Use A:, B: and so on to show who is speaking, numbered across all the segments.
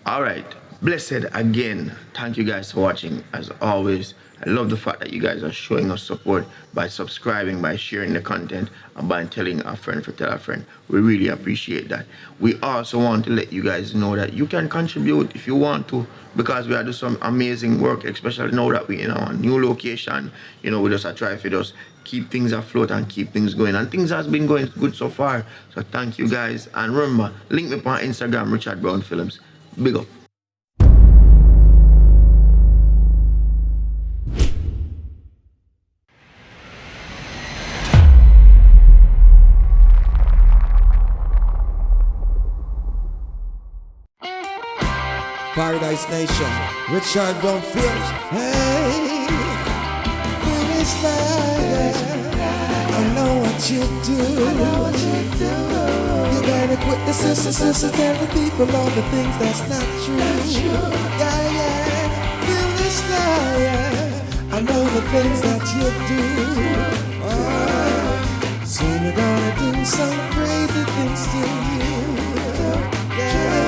A: All right. Blessed again. Thank you guys for watching. As always, I love the fact that you guys are showing us support by subscribing, by sharing the content, and by telling a friend to tell a friend. We really appreciate that. We also want to let you guys know that you can contribute if you want to, because we are doing some amazing work, especially now that we're in our new location. We just try to just keep things afloat and keep things going. And things has been going good so far. So thank you guys. And remember, link me on Instagram, Richard Brown Films. Big up.
B: Paradise Nation, Richard Brownfilms. Hey, finish line. I know what you do. You better quit the sister, tell the people all the things that's not true. Yeah, finish line. I know the things that you do. Soon we're gonna do some crazy things to you. Yeah.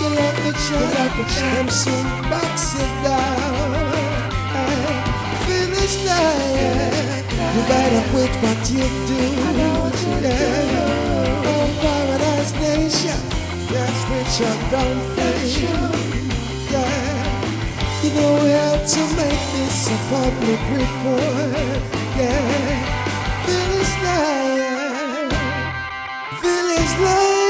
B: You love the champ, soon box it down. Finish line. You better quit what you do. Oh, Paradise Nation, yes, Richard Brownfilms. Yeah, you know how to make this a public report. Yeah, finish line. Finish line.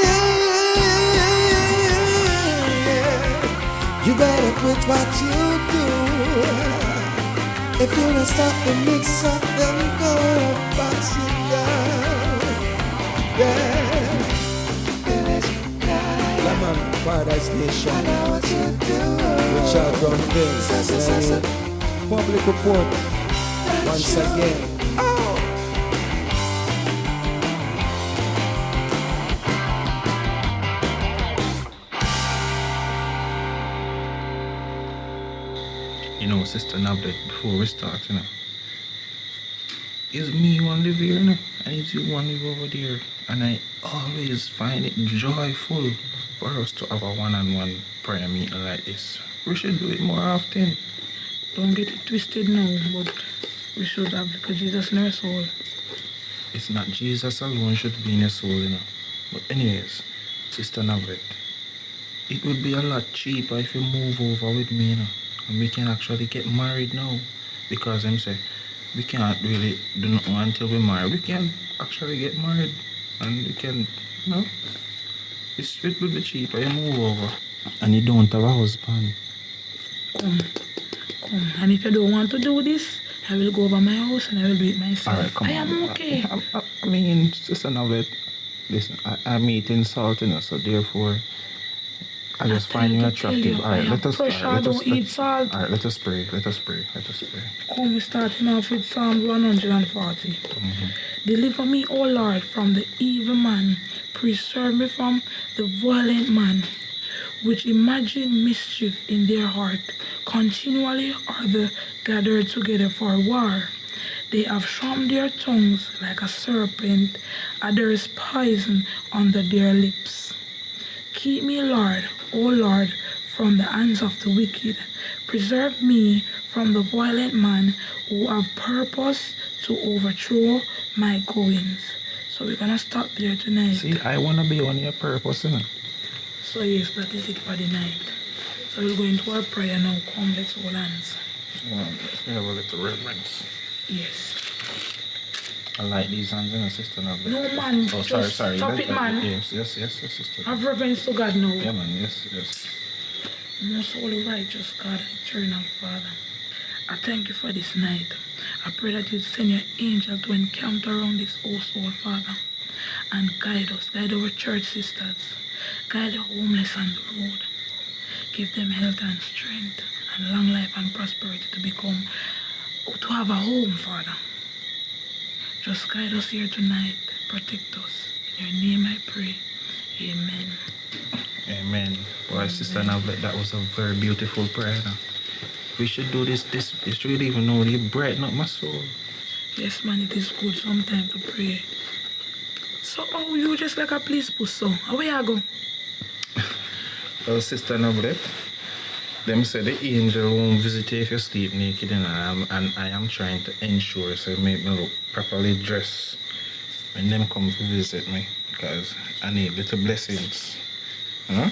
B: You better quit what you do. If you don't stop the mix up, then go box it down. Yeah. Finish line. Come on, Paradise Nation. I know what you do. Richard Brownfilms. Public report. Once again.
C: Sister Nablet, before we start, it's me who live here, and it's you who live over there. And I always find it joyful for us to have a one-on-one prayer meeting like this. We should do it more often.
D: Don't get it twisted now, but we should have, because Jesus in our soul.
C: It's not Jesus alone should be in your soul, But anyways, Sister Nablet, it would be a lot cheaper if you move over with me, and we can actually get married now. Because I'm saying we can't really do nothing until we're married. We can actually get married and we can, it would be cheaper. You move over and you don't have a husband.
D: Come. And if you don't want to do this, I will go over my house and I will do it myself.
C: All right, come
D: I am okay.
C: I mean, Sister Nablet, listen, I'm eating salt, so therefore I just find you attractive. All right, let us pray.
D: Eat salt.
C: All right, let us pray.
D: Come, we starting off with Psalm 140.
C: Mm-hmm.
D: Deliver me, O Lord, from the evil man. Preserve me from the violent man, which imagine mischief in their heart. Continually are they gathered together for war. They have sharpened their tongues like a serpent, and there is poison under their lips. Keep me, Lord, O Lord, from the hands of the wicked. Preserve me from the violent man who have purpose to overthrow my goings. So we're going to stop there tonight.
C: See, I want to be on your purpose,
D: So yes, that is it for the night. So we'll go into our prayer now. Come, let's hold hands.
C: We have a little reverence.
D: Yes.
C: I like these hands, Sister Nablet.
D: No, man.
C: Oh, sorry.
D: Stop it, man.
C: Yes, Sister.
D: Have reverence to God now.
C: Yeah, man, yes.
D: Most holy, righteous God, eternal Father, I thank you for this night. I pray that you send your angel to encamp around this household, Father, and guide us, guide our church sisters, guide the homeless on the road. Give them health and strength and long life and prosperity to have a home, Father. Just guide us here tonight, protect us. In your name I pray, amen.
C: Amen. Boy, Sister Nablet, that was a very beautiful prayer. We should do this should even know you brighten up my soul.
D: Yes, man, it is good sometimes to pray. So, you just like a police puss, so where you go?
C: Well, Sister Noblet, them say the angel won't visit you if you sleep naked, and I am trying to ensure so make me look properly dressed when them come to visit me, because I need little blessings, you know?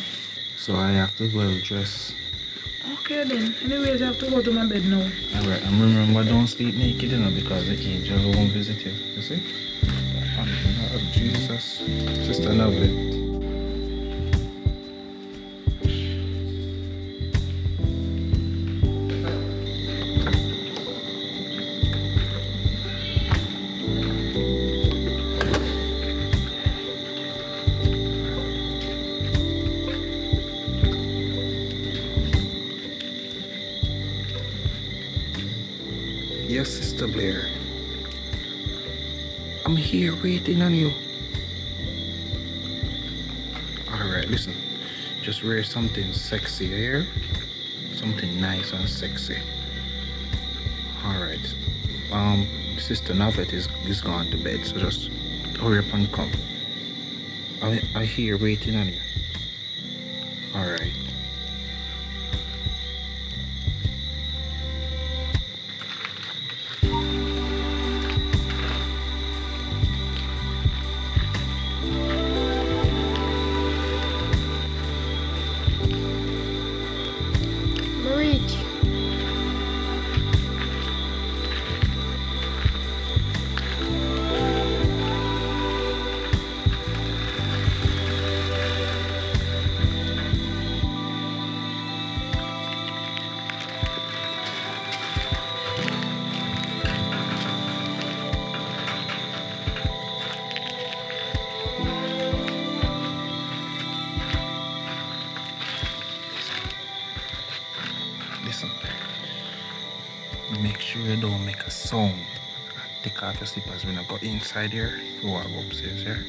C: So I have to well dress.
D: Okay then. Anyways, I have to go to my bed now.
C: Alright, and remember, don't sleep naked, because the angel won't visit you. You see? Oh, Jesus. Sister Noblet. Yes, Sister Blair. I'm here waiting on you. Alright, listen. Just wear something sexy here. Something nice and sexy. Alright. Sister Novet is gone to bed, so just hurry up and come. I here waiting on you. Alright.
E: Reach.
C: Listen. Make sure you don't make a sound. Take off your slippers when I go inside here. Go upstairs here.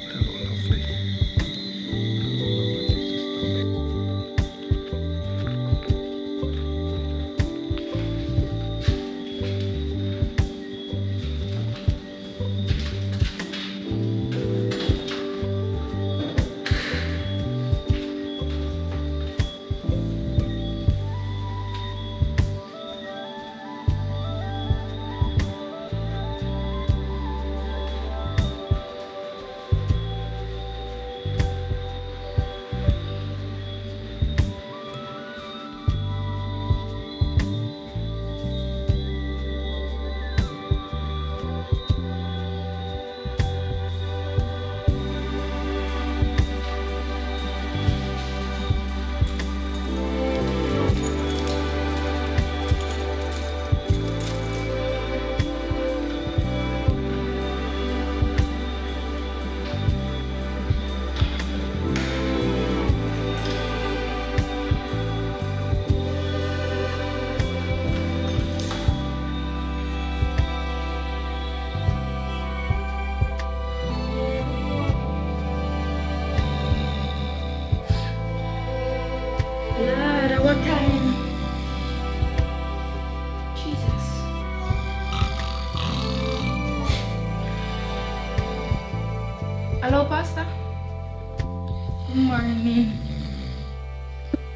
C: Hello, lovely.
E: Lord, at what time? Jesus. Hello, Pastor? Good morning.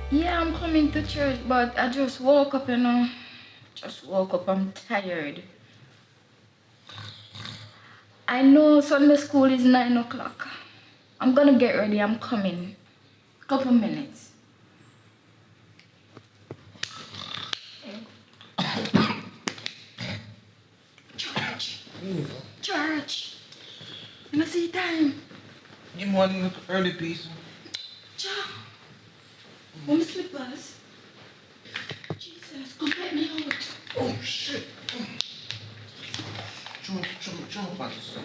E: Yeah, I'm coming to church, but I just woke up, you know. Just woke up, I'm tired. I know Sunday school is 9 o'clock. I'm gonna get ready, I'm coming. Couple minutes. Church. Church. You know, see time.
C: Give me one early piece.
E: Cha. Want me slippers? Jesus, come let me out.
C: Oh, shit. Jump on this.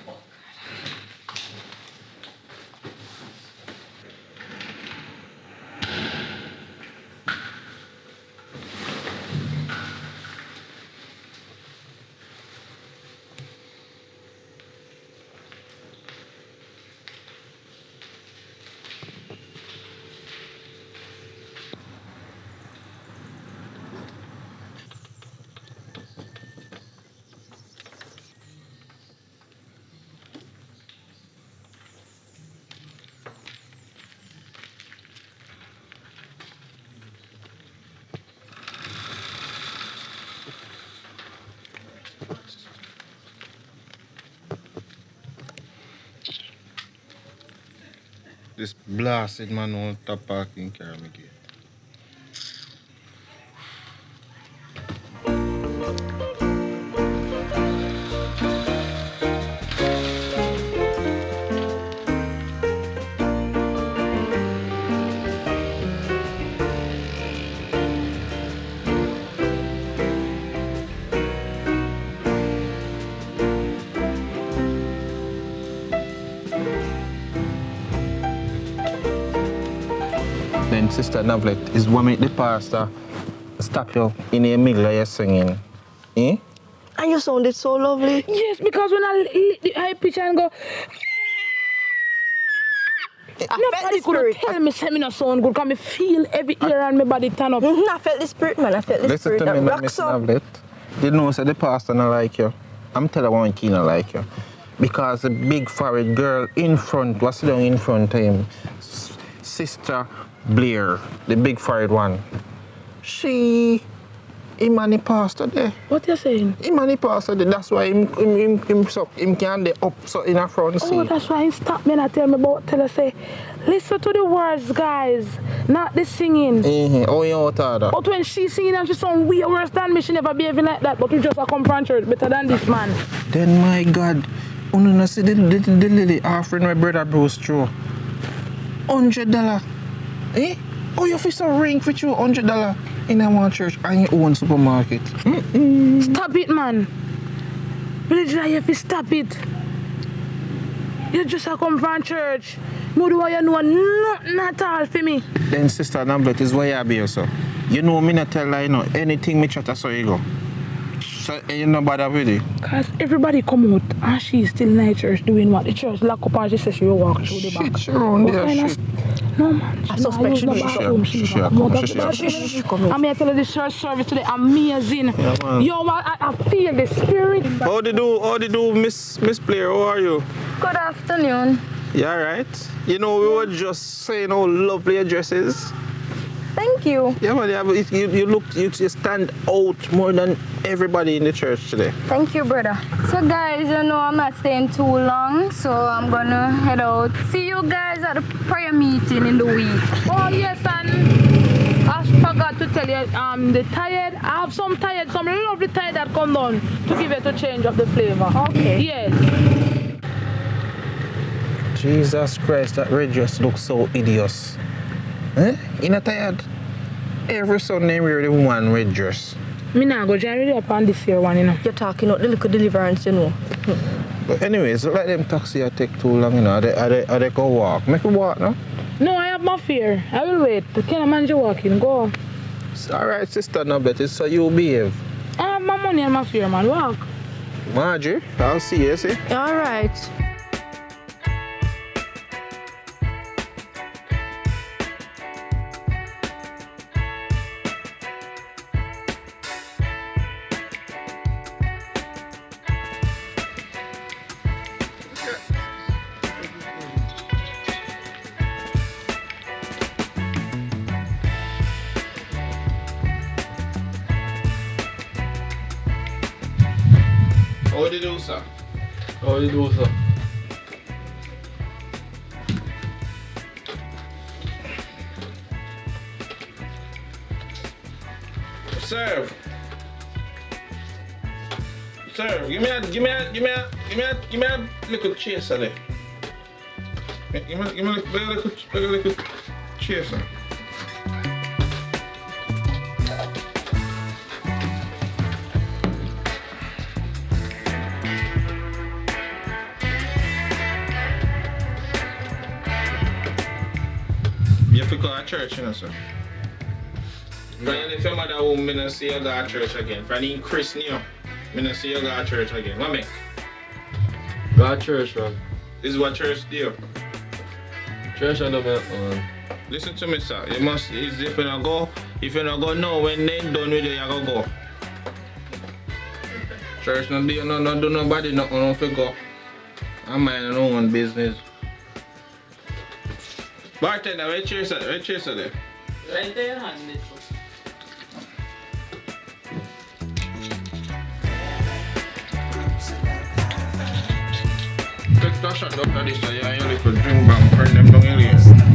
C: this blasted man on top parking car me gate. Then Sister Navlet is what make the pastor stop you in the middle of your singing. Eh?
F: And you sounded so lovely.
D: Yes, because when I lit the high pitch and go,
F: I felt
D: nobody
F: the
D: could
F: spirit.
D: tell me say me not sound good because me feel every ear and my body turn up.
F: I felt the spirit, man. I felt the
C: Listen
F: spirit.
C: to me,
F: That
C: man,
F: rock
C: Miss
F: song.
C: Navlet. You know, say the pastor not like you. I'm telling you why he not like you. Because the big forehead girl in front, was sitting in front of him, Sister Blair, the big forehead one. Him and the pastor there.
D: What you saying?
C: Him and the pastor there. That's why him can the up so in a front seat.
D: Oh, that's why he stopped me and tell me about tell us say, listen to the words, guys, not the singing.
C: Oh, you know that.
D: But when she singing and she sound way worse than me, she never behaving like that. But we just a come from church better than this man.
C: Then my God, you know see the lady offering my brother Bruce through $100. Eh? Oh, your fist a ring for you $100 in a one church and your own supermarket.
D: Stop it, man. Village life, stop it. You just a come from church. No do you know nothing at all for me.
C: Then Sister Namblet is why you be yourself. You know me not tell her, you know, anything me chat so you go. So you no bother with it.
D: Because everybody come out and she's still in the church doing what? The church lock up and she says she will walk through the back.
C: Shit, she around
D: What
C: there,
D: kind of
C: shit.
D: No, man.
F: I suspect she
D: not
F: do.
D: bathroom.
C: She
D: come
C: come,
D: out of
C: she
D: the
C: come.
D: bathroom.
F: She come out.
D: I'm here to tell you the church service today amazing.
C: Yeah, man.
D: Yo, I feel the spirit.
C: How they do, Miss Blair, how are you?
E: Good afternoon.
C: You alright? You know, we were just saying how lovely your dress is.
E: Thank you.
C: Yeah, man, you stand out more than everybody in the church today.
E: Thank you, brother. So guys, you know I'm not staying too long, so I'm gonna head out. See you guys at the prayer meeting in the week.
D: Oh, yes, and I forgot to tell you, the tired, I have some lovely tired that come down to give it a change of the flavor.
E: Okay.
D: Yes.
C: Jesus Christ, that red dress looks so hideous. Eh? You not tired? Every Sunday we wear the one red dress.
D: Me now go join you up on this year one, you know.
F: You're talking about the little deliverance, you know.
C: But anyways, let them taxi I take too long, you know. They go walk. Make me walk, no?
D: No, I have my fear. I will wait. Can I manage walking? Go.
C: Alright, Sister Nablet, so you behave.
D: I have my money and my fear, man. Walk.
C: Marjorie, I'll see you, see?
F: All right.
C: How do you do, sir?
G: How you do, sir?
C: Serve. Serve. Give me a little chaser there. Give me a little chaser. You have to go to church, you know, sir. But if your mother home, I don't see you go to church again. If I need Chris new, I don't see you go to church again. What make?
G: Go to church, man.
C: This is what church do.
G: Church I don't know.
C: Listen to me, sir. You must, if you don't go now, when they done with you, you gotta go. Church no do nobody nothing, don't fi go. I mind my own business. Bartender, where chaser there?
H: Right there, hand this.
C: Take that shot after this, so you and your little drink bang, burn them down in here.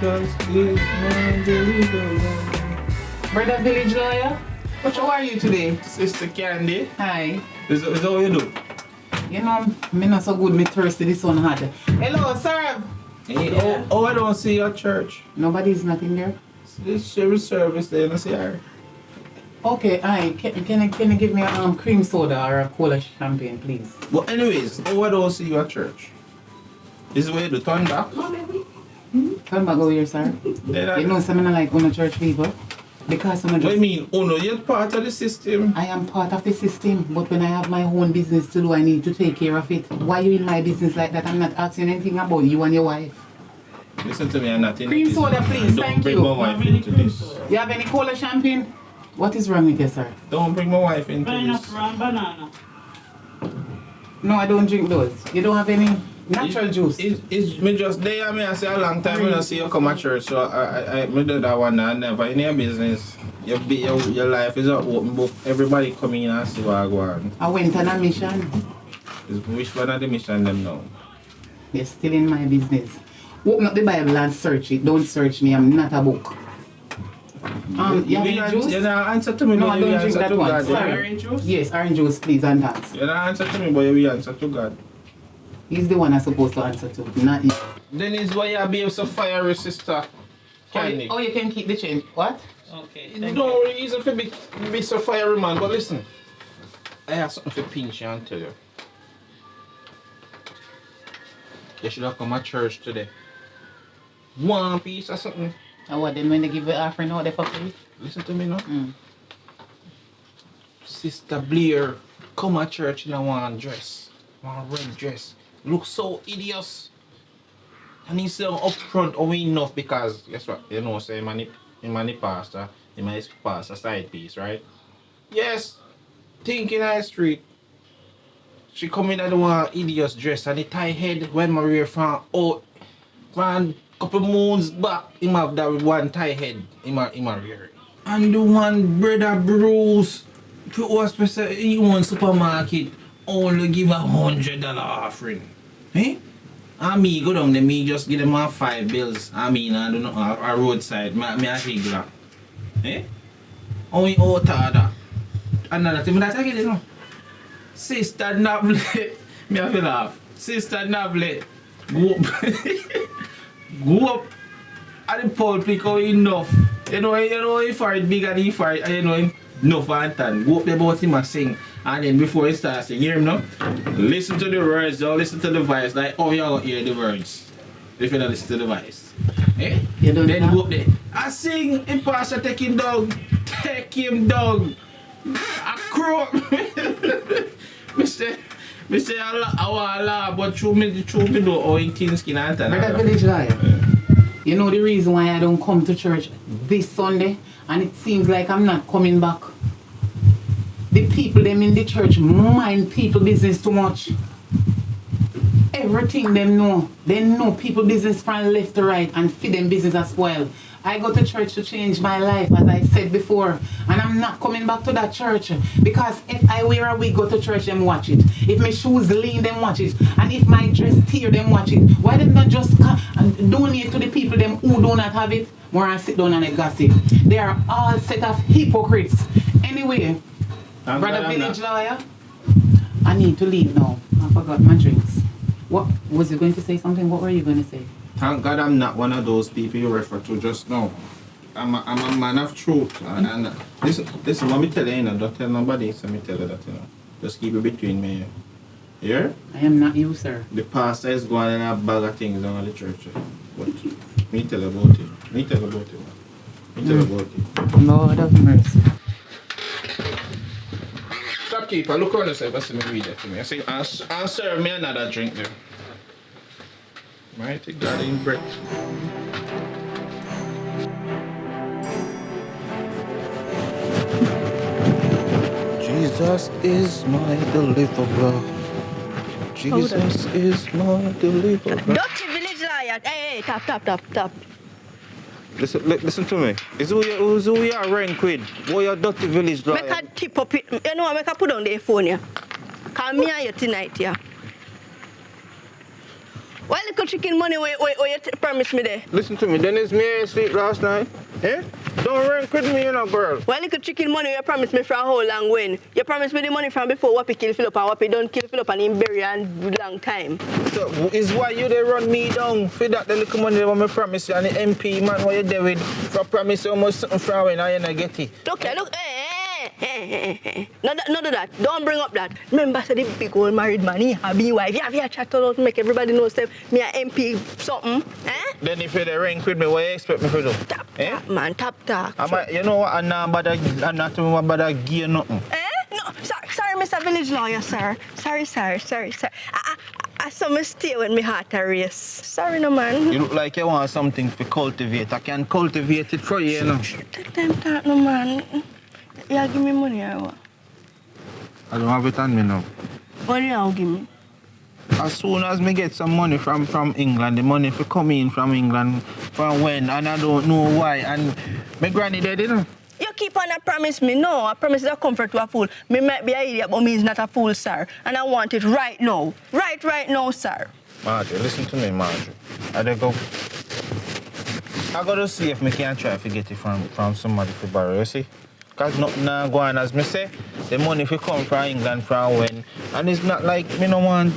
C: Jesus is my deliverer.
I: Brother Village Lawyer, how are you today?
C: Sister Candy,
I: Hi.
C: is that what you do?
I: You know, me not so good, me thirsty, this one hot. Hello, serve!
C: Hey, oh, I don't see your church.
I: Nobody's not in there?
C: This service there, you see her.
I: Okay, aye. Can you give me a cream soda or a cola champagne, please?
C: But anyways, oh, I don't see your church. Is where the turn back?
I: Come back over here, sir. You know, some like going to church people. Because I'm
C: What do
I: just...
C: you mean? Oh no, you're part of the system.
I: I am part of the system, but when I have my own business to do, I need to take care of it. Why you in my business like that? I'm not asking anything about you and your wife.
C: Listen to me, I'm not in
I: Cream
C: the
I: soda,
C: business.
I: please.
C: Don't
I: Thank
C: bring
I: you.
C: my wife into this.
I: You have any cola champagne? What is wrong with you, sir?
C: Don't bring my wife into this.
H: Pineapple banana.
I: No, I don't drink those. You don't have any natural juice?
C: It's me just there. I say a long time I don't see you come to church, so I do that one. I never in your business. Your life is an open book. Everybody come in and see what I go on.
I: I went on a mission.
C: Which one of the mission them now?
I: You're still in my business. Open up the Bible and search it. Don't search me. I'm not a book. You have any juice?
C: You're not answer to me,
I: No,
C: but
I: I
C: you
I: don't drink
C: answer
I: that
C: to
I: one.
C: God.
I: Sorry.
C: Orange juice?
I: Yes, orange juice, please, and thanks.
C: You're not answer to me, but you answer to God.
I: He's the one I'm supposed to answer to, not you.
C: Then is why you be so fiery, sister. Candy.
I: Oh, you can keep the change. What?
H: Okay,
C: It's
H: thank
C: not
H: you.
C: really easy to be so fiery, man. But listen, I have something to pinch you and tell you. You should have come to church today. One piece or something.
I: And what, then when they give the offering, how they fuck with it?
C: Listen to me now.
I: Mm.
C: Sister Blair come to church in a one dress. One red dress. Look so hideous. And he say up front oh enough because guess what? You know say money pastor, my pastor side piece, right? Yes. Thinking High Street. She come in at the one hideous dress and the tie head when Maria from couple moons back, him have that one tie head in my rear. And the one brother Bruce to us in one supermarket only give $100 offering. Eh? And me go down there, me just give them 5 bills. I mean, I don't know, a roadside, me a higgler. Eh? Only out of that. Another thing that I get, you know. Sister Navlet, me have to laugh. Sister Navlet, go up. Go up at the public how enough. You know if I big and if I enough and time. Go up there about him and sing. And then before he starts singing, hear him now? Listen to the words, don't listen to the voice. Like oh you gonna hear the words. If you don't listen to the voice. Eh?
I: You don't
C: Then
I: know?
C: go up there. I sing in pastor take him down. Take him down. I crow. Mr. I want to laugh, but through me do all in thin skin and that.
I: Brother Village Liar, you know the reason why I don't come to church this Sunday and it seems like I'm not coming back? The people them in the church mind people business too much. Everything them know. They know people business from left to right and feed them business as well. I go to church to change my life, as I said before, and I'm not coming back to that church because if I wear a wig, go to church, them watch it. If my shoes lean, them watch it, and if my dress tear, them watch it. Why them not just donate to the people them who do not have it, more and sit down and they gossip? They are all set of hypocrites. Anyway, Brother Village Lawyer, I need to leave now. I forgot my drinks. What was you going to say something? What were you going to say?
C: Thank God I'm not one of those people you refer to just now. I'm a man of truth. And listen, let me tell you, don't tell nobody, so me tell you that, Just keep it between me and you. Here?
I: I am not you, sir.
C: The pastor is going in a bag of things down at the church. But me tell you about it. Me tell you about it.
I: Lord of mercy.
C: Shopkeeper, look on yourself and see me read it to me. I say, and serve me another drink there. Mighty God in breath. Jesus is my deliverer. Jesus is my deliverer.
F: Dirty Village Liar. Hey, tap.
C: Listen to me. It's who you are rank with. Who you dirty village
F: Make a tip up it. You know, make a put on the phone here. Come here tonight, yeah. Why little chicken money where you promised me there?
C: Listen to me, Dennis, me sleep last night. Eh? Don't rank with me, you know, girl.
F: Why little chicken money you promised me for a whole long when? You promised me the money from before Wappy kill Philip and Wappy don't kill Philip and him bury and long time.
C: So, is why you they run me down for that the little money that I promise you and the MP man what you there with for promise you almost something from when I ain't get it.
F: Look, no do that. Don't bring up that. Remember, say the big old married man, he have a wife. You have a chat out to make everybody know say me a MP something.
C: Then if you the rank with me, what you expect me to do?
F: Tap, man, tap.
C: You know what, I'm not bother gear nothing.
F: No, sorry, Mr. Village Lawyer, sir. Sorry. I saw me stay when my heart a race. Sorry, no, man.
C: You look like you want something to cultivate. I can cultivate it for you, you know.
F: Take time talk, no, man. You give me money or what?
C: I don't have it on me now.
F: What do you give me?
C: As soon as me get some money from England, the money for come in from England from when, and I don't know why. And my granny dead, you know.
F: You keep on a promise me. No, I promise that comfort to a fool. Me might be an idiot, but me is not a fool, sir. And I want it right now. Right now, sir.
C: Marjorie, listen to me, Marjorie. I gotta see if me can try to get it from somebody to borrow, you see? Because nothing go on, as me say, the money if come from England from when. And it's not like me no want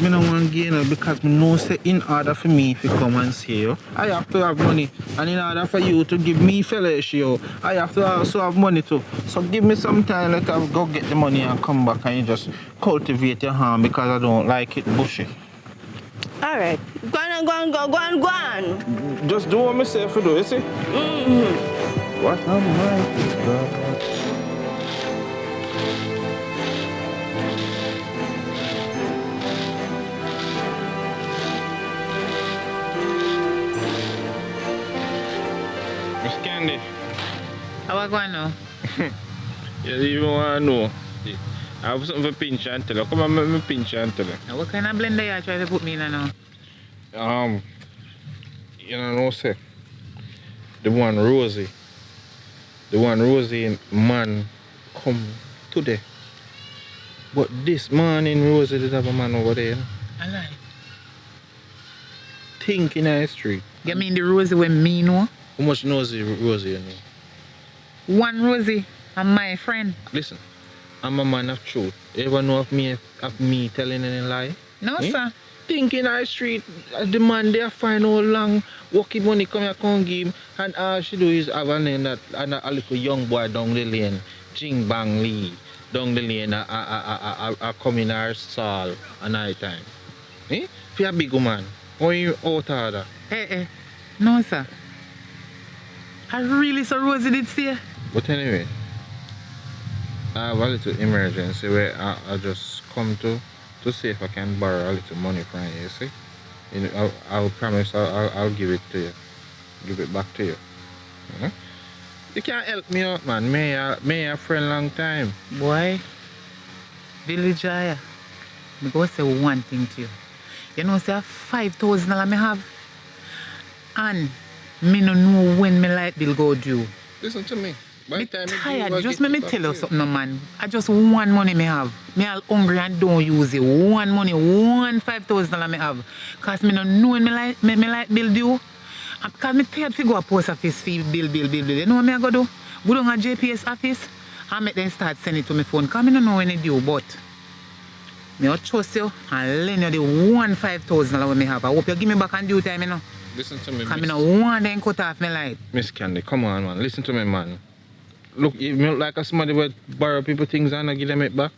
C: gain because me know say in order for me to come and see you, I have to have money. And in order for you to give me fellowship, I have to also have money too. So give me some time, let I go get the money and come back and you just cultivate your hand because I don't like it bushy.
F: All right. Go on.
C: Just do what me say for do, you see? What a mighty God. Miss Candy.
I: How are you going now?
C: You even want to know? I have something for pinch and tell you. Come on, let me pinch and tell you.
I: Now, what kind of blender you try to put me in now?
C: You know, say, the one Rosie man come today. But this morning Rosie did have a man over there.
I: I lie.
C: Think in the street.
I: You mean the Rosie when me know?
C: How much knows Rosie you know?
I: One Rosie and my friend.
C: Listen, I'm a man of truth. You ever know of me telling any lie?
I: No, sir.
C: Think in the street, the man there find how long working money come here come give him, and all she do is have a name that and a little young boy down the lane, Jing Bang Lee, down the lane a come in her stall at night time. For a big woman, or you out order?
I: No, sir. I really saw Rosie did stay.
C: But anyway, I have a little emergency where I just come to see if I can borrow a little money from you, you see? You know, I'll promise I'll give it to you. Give it back to you. You can't help me out, man. Me a friend long time.
I: Boy, Village Aya, I'm going to say one thing to you. You know, say $5,000 me have. And me no know when my light bill go due.
C: Listen to me. By
I: Me
C: the time
I: tired. Just let me tell you something, no, man. I just one money me have. Me all hungry and don't use it. One money, $5,000 me have. Cause me no know when my light bill due. Because me tired to go to post office fee bill. You know what me I go do? Go down to JPS office and make them start sending it to my phone. Cause me no know when it due, but me will trust you and lend you the $5,000 me have. I hope you give me back on due time, you know.
C: Listen to me,
I: Cause me no want them cut off my light.
C: Miss Candy, come on, man. Listen to me, man. Look, you look like a somebody would borrow people things and give them it back.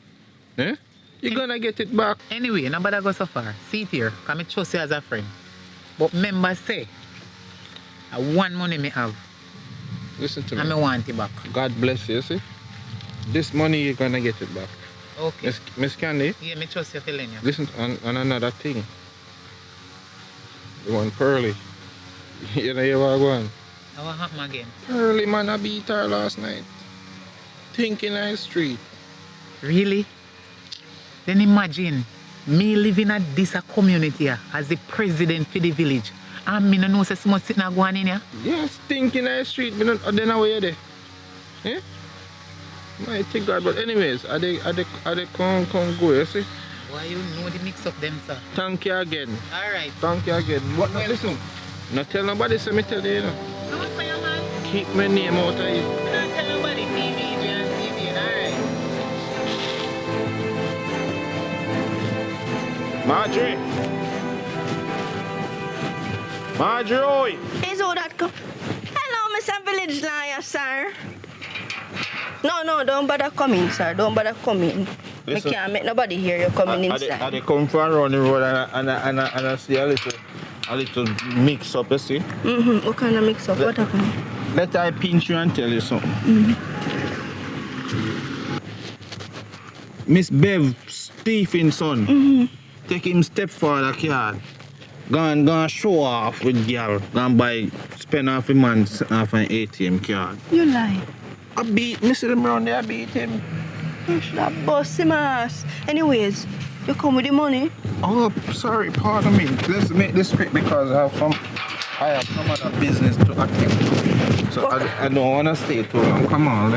C: Eh? You're gonna get it back.
I: Anyway, nobody go so far. See it here, because I trust you as a friend. But remember, say, I want money me have.
C: Listen to me.
I: And I want it back.
C: God bless you, see? This money, you're gonna get it back.
I: Okay.
C: Miss Candy?
I: Yeah, me trust you feeling you.
C: Listen, on another thing. The one Pearly. You know what I want?
I: What happened again?
C: Pearly, man, I beat her last night. Thinking I street.
I: Really? Then imagine me living at this community here as the president for the village. And me no know so much sitting and going in here.
C: Yes, thinking I street, but then away you there. Eh? Mighty God, but anyways, I they come go, you see?
I: Why you know the mix up them, sir?
C: Thank you again.
I: Alright.
C: Thank you again. What? Listen, not tell nobody, so me tell you, you know.
I: No, say, man.
C: Keep my name out of it.
I: Don't tell nobody. TV, alright.
C: Marjorie!
F: Is all that come? Hello, Mr. Village Liar, sir. No, don't bother coming, sir. Don't bother coming.
C: Listen.
F: I can't make nobody hear you coming inside.
C: I come from around the road and I see a little mix up, you see?
F: Mm-hmm. What kind of mix up? What happened?
C: Let I pinch you and tell you something. Miss Bev Stephenson, take him stepfather card. Gone show off with girl. Spend half a month off an ATM card.
F: You lie.
C: I beat Mr. them around there, I beat him.
F: You should have bust him ass. Anyways, you come with the money?
C: Oh, sorry, pardon me. Let's make this quick because I have some other business to attend. So I don't want to stay too long. Come on.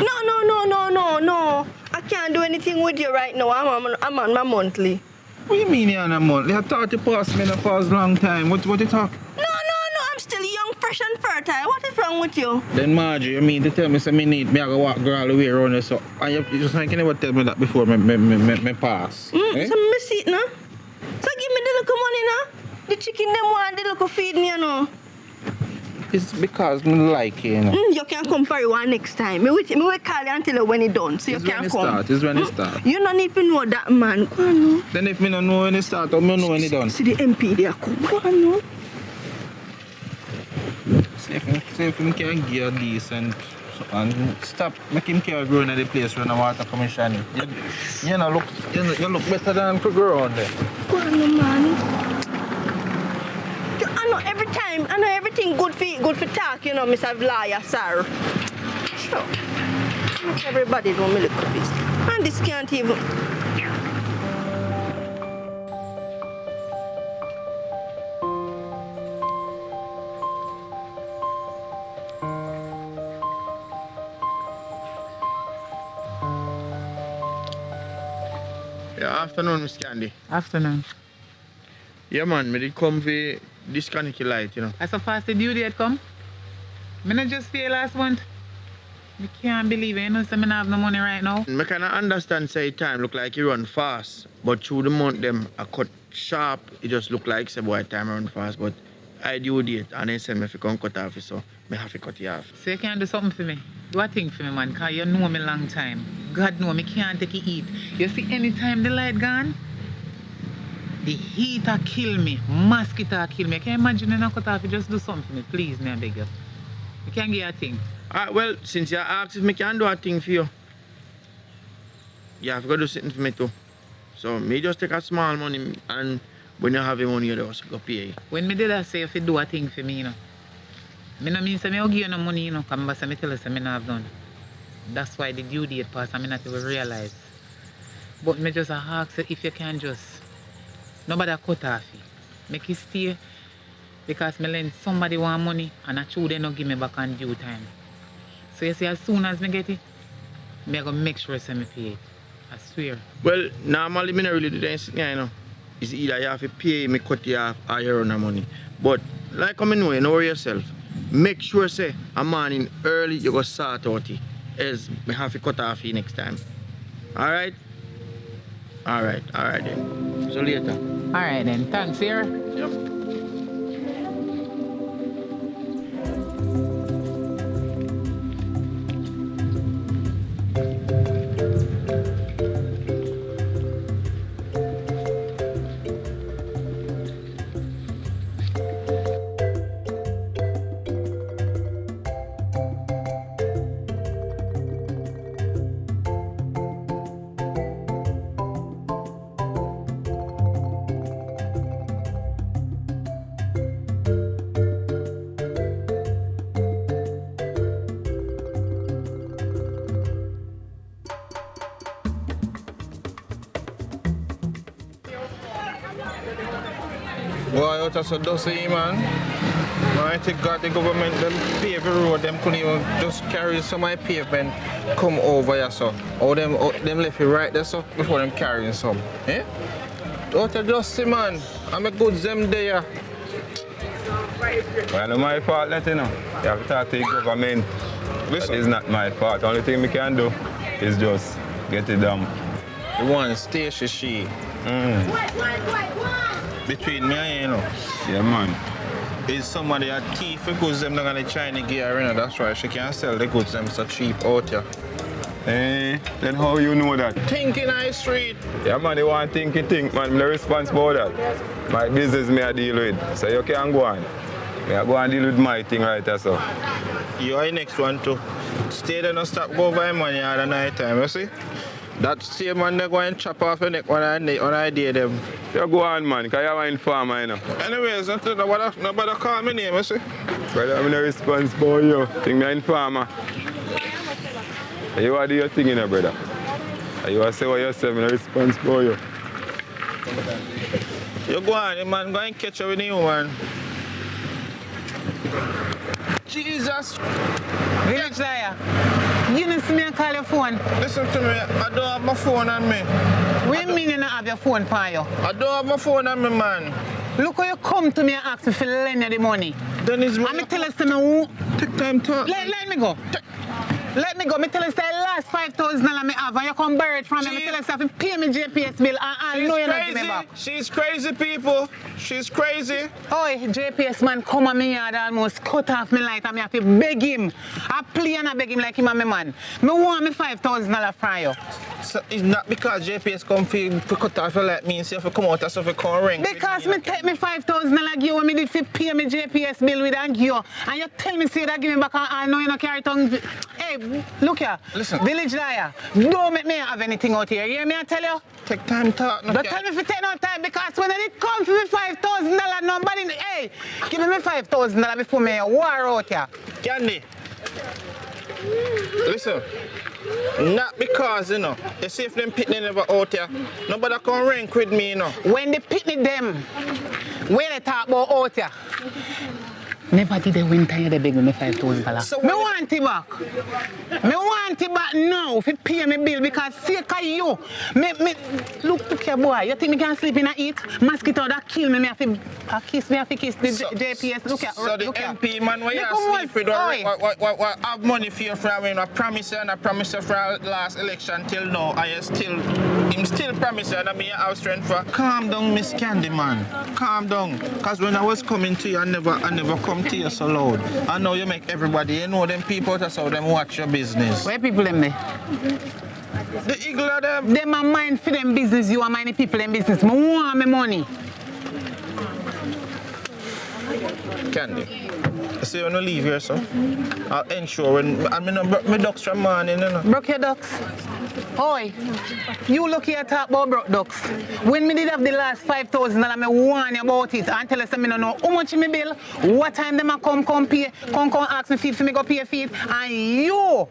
F: No. I can't do anything with you right now. I'm on my monthly.
C: What do you mean you're on a month? I thought you passed me for a long time. What you talk?
F: No. I'm still young, fresh and fertile. What is wrong with you?
C: Then Margie, you mean to tell me say me need me I go walk girl all the way around here, so and you just like you never tell me that before me pass. Eh?
F: So me see it now. So give me the little money now. The chicken them want the little feed me, you know.
C: It's because me like you, you know.
F: You can come for one next time. Me will call you and tell you when it's done, so
C: It's
F: you can come.
C: It's when it start.
F: You don't need to know that man. Go on, no.
C: Then if me don't know when it start, or me don't know when it done.
F: See the MP there come. Go on, no.
C: See if him can give a decent and stop make him care growing at the place when the water come and shine it. You look better than could grow on there.
F: Go on, no, man. I know everything good for talk, you know, Mr. Vlaya, sir. Sure. Not everybody know me look at this. And this can't even.
A: Yeah, afternoon, Miss Candy.
I: Afternoon.
A: Yeah, man, me did come for disconnect the light, you know.
I: As so fast the due date come? Me not just pay last month. Me can't believe it, you know, so me not have no money right now.
A: I can understand say time look like you run fast, but through the month them I cut sharp, it just look like say boy time run fast, but I due date and they send me if you come cut off so me have to cut you off.
I: So you can do something for me. Do a thing for me, man, because you know me long time. God know me can't take it eat. You see, anytime the light gone, the heat a kill me, mosquito a kill me. Can you imagine when I cut off, you just do something for me, please, me I beg you. You can get a thing.
A: Well, since you asked if me can do a thing for you, you have to do something for me too. So me just take a small money and when you have the money, you just go pay.
I: When me did I say if you do a thing for me, you know, me no mean say me will give you no money, you know, because me tell you say me not have done. That's why the due date pass and me not even realize. But me just ask if you can just, nobody cut off you. Make it stay because me lend somebody want money and I true they no give me back on due time. So you see as soon as me get it, me I go make sure say me pay it. I swear.
A: Well, normally me not really do anything, you know. It's either you have to pay me cut you off or you run the money. But like I know, you know yourself. Make sure say a morning early you go start out it. Else me have to cut off you next time. Alright? Alright then. So later.
I: Alright then, thanks here.
A: Yep.
C: Boy, out of so dusty, man. I think God, the government, them pave the road, them couldn't even just carry some of my pavement, come over here, so. Or them left it right there, so, before them carrying some. Eh? Out of dusty, man. I'm a good them there.
J: Well, not my fault, that, you know. You have to talk to the government.
C: Listen.
J: It's not my fault. The only thing we can do is just get it done.
C: The one Stacy she. Between me and you know.
J: Yeah, man.
C: Is somebody a thief for goods them not gonna try to get her, you know. That's why she can't sell the goods them so cheap out here.
J: Eh, then how you know that?
C: Thinking high street.
J: Yeah, man, they want think, man. I'm not responsible for that. My business me I deal with. So you can go on. Me I go and deal with my thing right there, so.
C: You are the next one too. Stay there, don't stop go buy money at the night time, you see? That same man they go and chop off your neck when I dare them.
J: You go on, man, because you're an informer, you know.
C: Anyways, nobody call me name, you see?
J: Brother, I'm not responsible for you. Think me an informer. You are do your thing, you know, brother. You are say what you say, I'm not responsible for you.
C: You go on, the man, go and catch up with you, man. Jesus!
I: Village liar. You didn't see me and call your phone.
C: Listen to me, I don't have my phone on me.
I: What do you mean you don't have your phone for you?
C: I don't have my phone on me, man.
I: Look how you come to me and ask me for lend you the money.
C: Then it's
I: And me tell us to me who?
C: take time to...
I: Let me go. Let me go. Me tell us the last $5,000 me have and you come borrow it from me. Me tell us to pay me JPS bill and I know you not give me back.
C: She's crazy, people. She's crazy.
I: Oi, JPS man come on me yard almost cut off me light and me have to beg him. I play and I beg him like him and me man. Me want me $5,000 from you.
C: So it's not because JPS come for cut off your light means you have to come out and stuff come ring.
I: Because me take me $5,000 give when me did for pay me JPS bill with and you. And you tell me say that give me back and I know you not carry tongue. Hey, look here.
C: Listen.
I: Village liar. Don't make me have anything out here. You hear me I tell you?
C: Take time talk.
I: Don't tell me if you take no time because when it come for me $5,000 nobody hey, give me $5,000 before me war out here.
C: Candy. Listen. Not because, you know, you see if them pitney never out here, nobody can rank with me, you know.
I: When they pitney them, when they talk about out here, never did they win time they beg me $5,000.
C: So
I: me want it back. Me want it back now if you pay me bill because sake of you. Look here boy, you think me can sleep in and eat? Mosquito that kill me, me have to kiss the JPS. Look here.
C: So the
I: look
C: MP
I: here.
C: man where you sleep with what have money for your friend when I promise you and I promise you for last election till now him still promise you and I mean house strength for. Calm down, Miss Candy man. Calm down. Cause when I was coming to you I never come to you so loud. I know you make everybody, you know them people that's how them watch your business.
I: Where people them there?
C: The eagle of them.
I: Them a mind for them business, you are mind the people them business. Me want me money.
C: Candy. I say when you leave here, so I'll ensure when I mean my ducks from morning, you know.
I: Broke your ducks. Oi, you look here talk about broke ducks. When me did have the last $5,000, me warn you about it and tell us me no know how much me bill, what time them a come pay, come ask me feed for me go pay feed, and you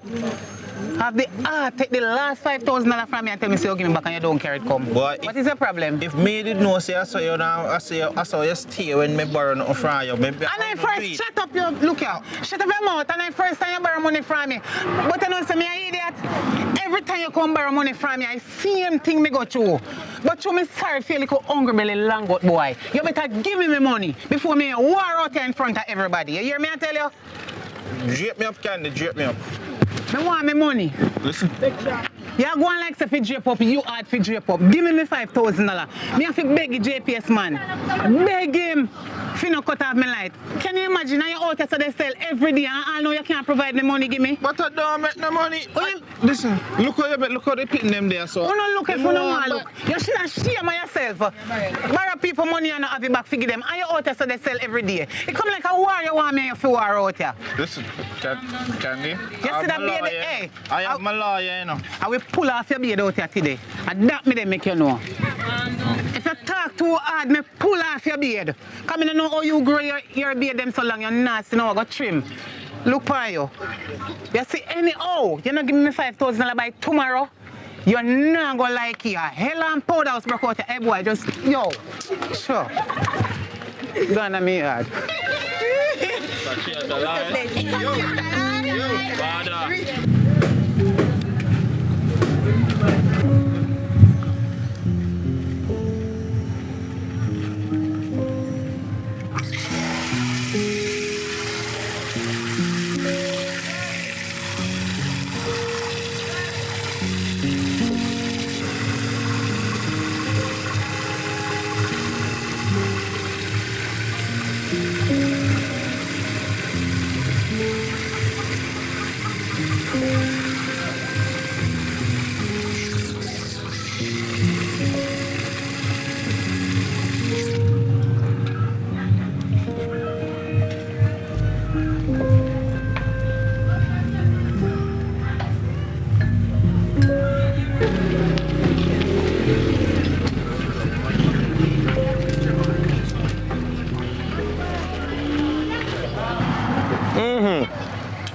I: have the take the last $5,000 from me and tell me say you give me back and you don't carry it come.
C: Boy,
I: what is the problem?
C: If me did know say I saw you now, I saw you stay when me borrow nothing from you.
I: And I first shut up your look here. Shut up your mouth and I first time you borrow money from me. But you know say me an idiot. Every time you come borrow money from me, I same thing me go through. But you me sorry feel like a hungry belly long gut boy. You better give me my money before me war out here in front of everybody. You hear me I tell you?
C: Drape me up, Candy, drape me up.
I: I want my money.
C: Listen.
I: You're going like say fi drape up, you hard fi drape up. Give me $5,000. Me have to beg the JPS man. Beg him fi no cut off my light. Can you imagine how you out here so they sell every day and I know you can't provide the money give me?
C: But I don't make no money. Listen, look how they pitting them there so.
I: You don't look if you don't want to look. You should have shame on yourself. Borrow people money and not have it back figure them. And you out here so they sell every day. It come like a war you want me if you war out here.
C: Listen, Candy.
I: You see that baby? Hey.
C: I have my lawyer, you know.
I: I will pull off your beard out here today. And that me then make you know. If you talk too hard, me pull off your beard. Come in and know how you grow your beard them so long, you're nasty now, I go trim. Look for you. You see anyhow, you're not giving me $5,000 by tomorrow. You're not gonna like it. Hell and powder house broke out your head boy. Just yo. Sure. Go on me yard.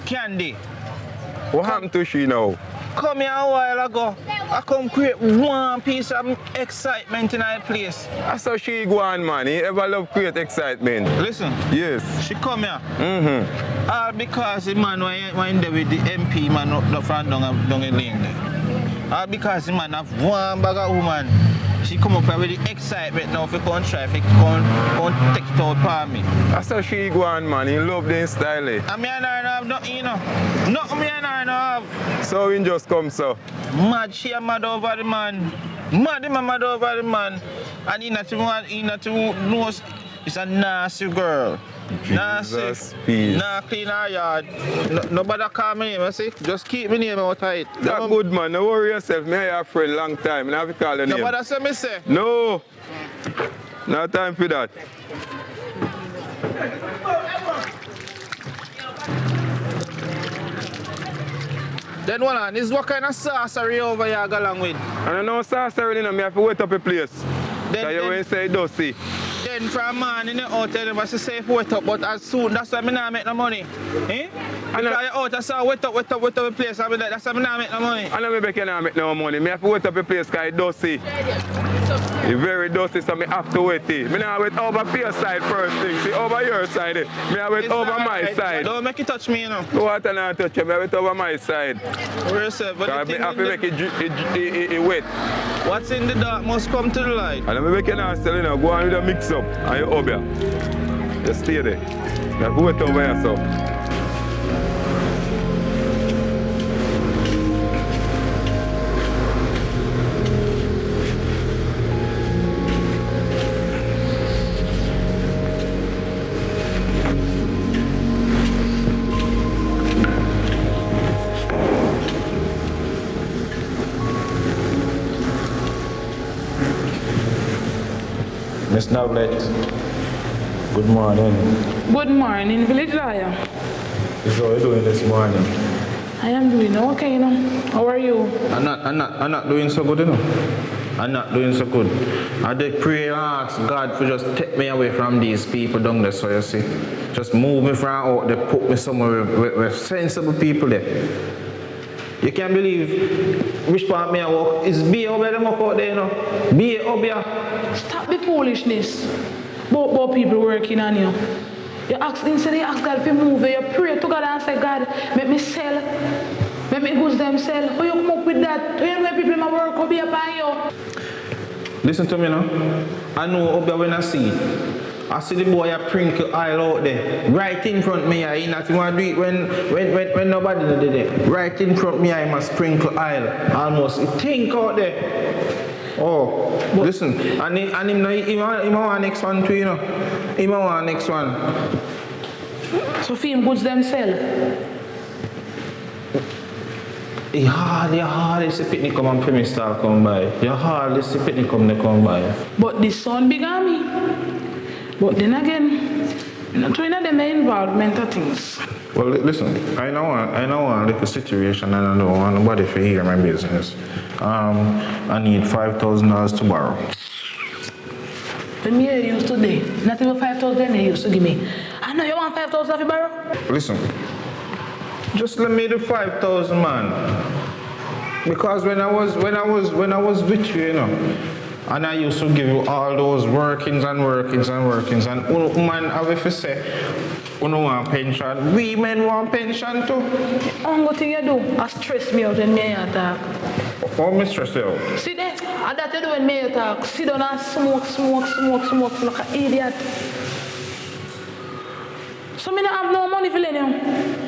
C: Candy,
J: What happened to she now?
C: come here a while ago. I come create one piece of excitement in our place.
J: I saw she go on, man. He ever love create excitement.
C: Listen,
J: Yes.
C: she come here.
J: Mm-hmm.
C: All because the man went there with the MP man up the front down the lane there. All because the man have one bag of woman. She come up here with the excitement now for come try to come take it out for me.
J: I saw she go on, man. He love the style.
C: And me and her no have nothing, you know. Nothing me and her no have.
J: So he just come so.
C: Mad, she a mad over the man. Mad, him a mad over the man. And he not even knows it's a nasty girl.
J: Jesus, peace.
C: Nah, clean her yard. Nobody call me name, you see? Just keep me name out of it.
J: That good, man. Don't worry yourself. Me and your friend long time. I have to call your name.
C: Nobody say me say.
J: No. No time for that.
C: Then hold on, this what kind of sorcery over here go along with?
J: I don't know sorcery, you know. Me have to wait up a place. So you will say dusty.
C: Then from morning out there, never say wait up, but as soon, that's why I not make no money. Eh? Because you out, I say wait up a place, I mean, that's why I not make no money.
J: I know maybe I cannot make no money. Me have to wait up a place because it's dusty. It's very dusty, so I have to wait it. I not wait over your side first thing. See, over your side. I wait over my side.
C: Don't make it touch me, you know.
J: What I not touch you, I wait over my side.
C: Where is it? But
J: I have to make it wet.
C: What's in the dark must come to the light.
J: And I'm making a sell, you know, go on with a mix up and you up here. Just stay there. You have to wait over here, so.
C: Miss Noblet, good morning.
D: Good morning, village lawyer.
C: How are you doing this morning?
D: I am doing okay, you know. How are you?
C: I'm not doing so good, you know. I'm not doing so good. I did pray and ask God for just take me away from these people down there, so you see. Just move me from out there, put me somewhere with sensible people there. You can't believe which part me I walk. It's be over there, out there, you know. Be over here.
D: Stop the foolishness. Both people working on you. You ask, instead you ask God to move you, you pray to God and say, God, make me sell. Make me goods them sell. How you come up with that? Do you know when people in my work will be upon you? Listen to me now. I know up there when I see it. I see the boy a sprinkle oil out there, right in front of me. He not want to do it when nobody did it. Right in front of me, I must sprinkle oil. Almost it think out there. Oh, listen, and him want next one too, you know. Him want next one. So film goods them sell. You hardly see picnic come and premise start come by. You hardly see picnic come by. But the son big on me. But then again, not trying to them involvement of things. Well, listen, I know one little situation and I don't want nobody to hear my business. I need $5,000 to borrow. When me used today, not even 5,000 they used to give me. I know you want 5,000 to borrow? Listen, just let me the 5,000, man. Because when I was with you, you know, and I used to give you all those workings, and man, I will say, you don't want pension. We men want pension too. The only thing you do is stress me out when me talk. What me stress you out? See there, and that you do when me talk. Sit down and smoke like an idiot. So me not have no money for lend you.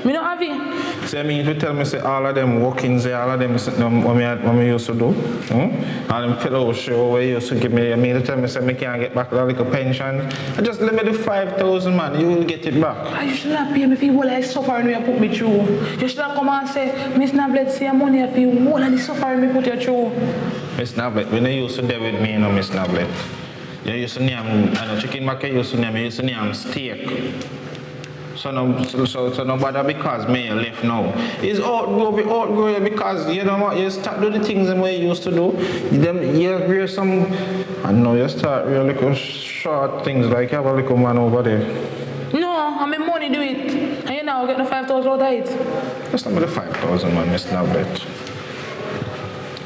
D: Me not have it.
C: So I mean, if you tell me say all of them workings there, all of them what me used to do, all them fellow show where you used to give me, I mean, you tell me say me can't get back that little pension, and just let me the 5,000 man, you will get it back.
D: You should not pay me for what I suffer when you put me through. You should not come and say, Miss Nablet, say money for you, all of the suffering me put you through.
C: Miss Nablet, when you used to deal with me, you know, Miss Nablet, you used to name, I know chicken mac, you used to name steak. So no bother because me left now. It's outgrow because you know what, you start do the things the way you used to do. You wear some, I know you start wear little short things like you have a little man over there.
D: No, I mean money do it. And you now get the 5,000 out of it.
C: That's not the 5,000 man, Miss Nablet.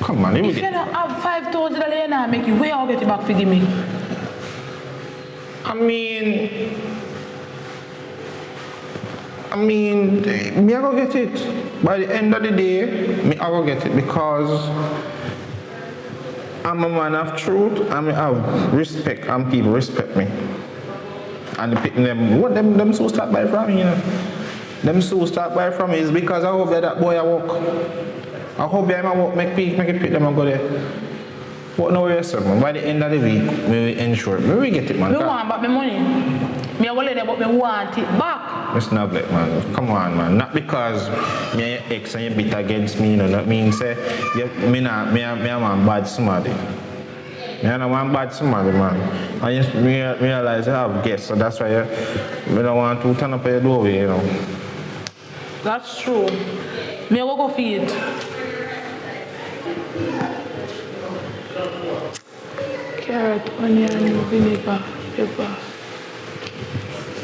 C: Come on,
D: if you don't have 5,000 you now make you where I'll get it back for give me.
C: I mean, me I go get it. By the end of the day, me I go get it because I'm a man of truth and I have respect and people respect me. And them so start by from me, you know. Them so start by from me is because I hope that boy I walk. I hope that I walk make it pick them and go there. What no way, sir, man. By the end of the week, we will ensure we will get it, man.
D: Me want back my money. Me I go let them but me want it back.
C: Mr. Nablet, man, come on, man. Not because me and your ex and you bit against me, you know. That means say me want bad somebody. Me don't want bad somebody, man. I just realize I have guests, so that's why me don't want to turn up your doorway, you know.
D: That's true. Me I go feed. Carrot, onion, vinegar, pepper.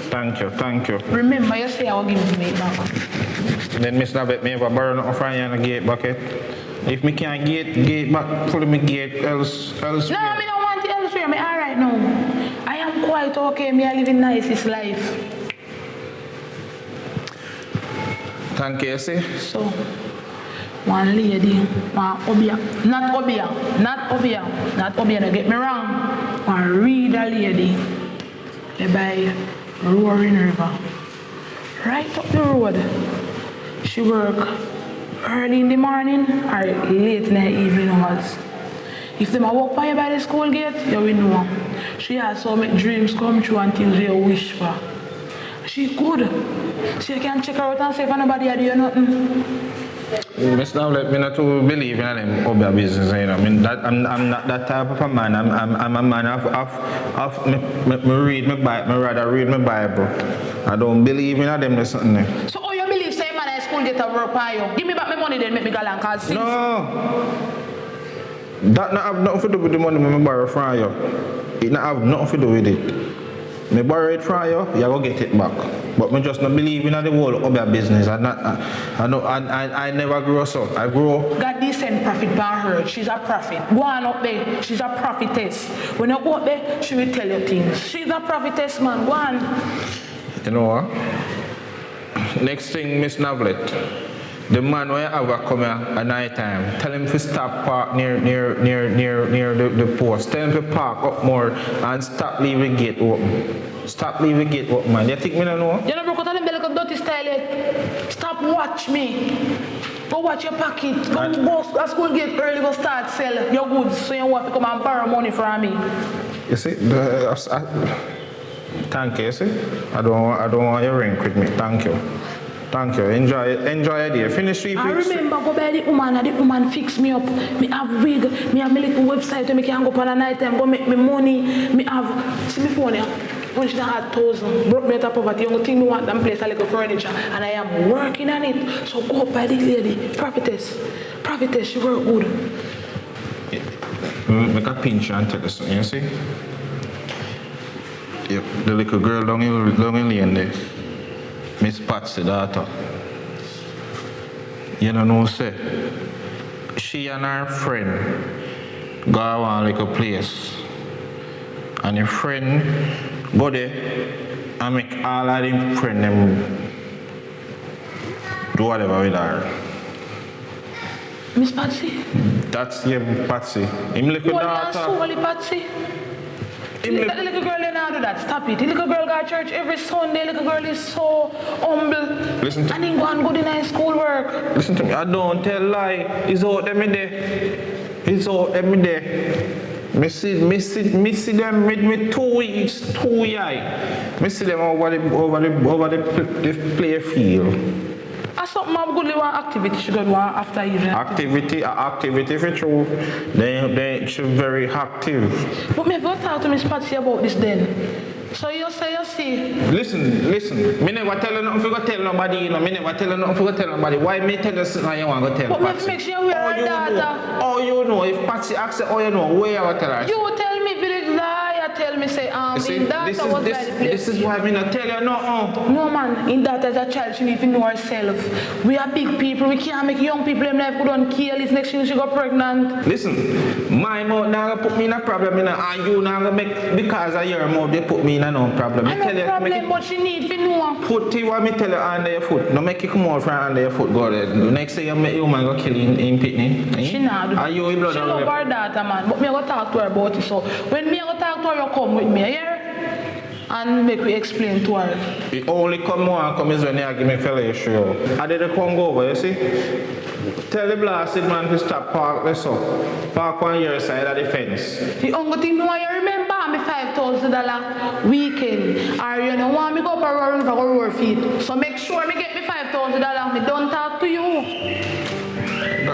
C: Thank you.
D: Remember, you say I will give you the back.
C: Then Miss Nablet, me ever borrow nothing from you and a gate bucket. If me can't gate back, pull me gate elsewhere.
D: No, me don't want it elsewhere. Me alright now. I am quite okay. Me I living nicest life.
C: Thank you, see?
D: So, one lady, one Obia, not Obia, don't get me wrong. One reader lady, they by Roaring River. Right up the road. She work early in the morning or late in the evening hours. If them walk by the school gate, you will know. She has so many dreams come true and things you wish for. She good. So you can check her out and say if anybody do nothing.
C: Miss Nablet, me not to believe in them Obia business, you know. I mean, I'm not that type of a man. I'm a man of me read my Bible. Me rather read my Bible. I don't believe in them or something.
D: So you believe say man at school get a work for you? Give me back my money then make me go and call six.
C: No. That not have nothing to do with the money me borrow from you. It not have nothing to do with it. Me borrow it from you, you go get it back. But me just not believe in the whole Obia business. I never grow so. I grow.
D: God decent prophet by her. She's a prophet. Go on up there. She's a prophetess. When you go up there, she will tell you things. She's a prophetess, man. Go on.
C: You know what? Next thing, Miss Nablet. The man where I have come here at night time, tell him to stop park near the post. Tell him to park up more and stop leaving gate open. Stop leaving gate open, man. You think me don't know?
D: You know, bro, tell him like a dirty style yet. Stop watch me. Go watch your pocket. Go to school gate early, go start sell your goods so you want to come and borrow money from me.
C: You see, thank you, you see? I don't want you ring with me. Thank you. Thank you. Enjoy your day. Finish 3 weeks.
D: I remember go by the woman and the woman fix me up. Me have wig, me have my little website where me can go up on a night time, go make me money. Me have, see me phone here. When she had 1,000, broke me out of poverty. You think me want them place a little furniture and I am working on it. So go up by this lady, prophetess, she work good.
C: Make a pinch and tell us something, you see? Yep, the little girl down in lane there. Miss Patsy daughter. You know say she and her friend go to one little place and her friend go there and make all of them friend them do whatever with her.
D: Miss Patsy?
C: That's Patsy. Him little daughter.
D: Patsy? That little girl did not do that. Stop it. The little girl got to church every Sunday. The little girl is so humble.
C: Listen to
D: and he go and good in his schoolwork.
C: Listen to me. I don't tell lie. He's out every day. He's out every day. Me see them with me 2 weeks, 2 years. Me see them over the play field.
D: That's something I'm good with one activity. She got one after evening.
C: Activity for true. They should very active.
D: But me go talk to Miss Patsy about this then. So you say you see.
C: Listen. Me never tell you nothing for go tell nobody, you know. Me never tell you nothing for go tell nobody. Why me tell you something you want to go tell
D: But
C: Patsy?
D: me make sure we are data.
C: Oh, you know. If Patsy asks you, oh, you know, where I will tell her.
D: You tell me village liar, tell me say
C: See,
D: in data was by the place.
C: this is why me not tell you nothing.
D: No man, in that as a child she need to know herself. We are big people, we can't make young people them life go down kill it next thing she got pregnant.
C: Listen, my mouth now gonna put me in a problem, and you now gonna make because of your mouth they put me in a no problem.
D: I no problem, but she need to know.
C: Put it what me tell you under your foot. No make it come out from under your foot. Go there. The next day you make your man go kill in Pitney.
D: She not do that.
C: Are you in blood?
D: She love her daughter, man. But me I go talk to her about it. So when me I go talk to her, you come with me here and make we explain to her.
C: The only come is when you give me fellow show. I did the come go over, you see? Tell the blasted man to stop park this up. Park on your side of the fence.
D: The only thing no you remember me $5,000 weekend. Or you don't want me go up a road for go roar feet. So make sure me get me $5,000. Me don't talk to you.
C: No.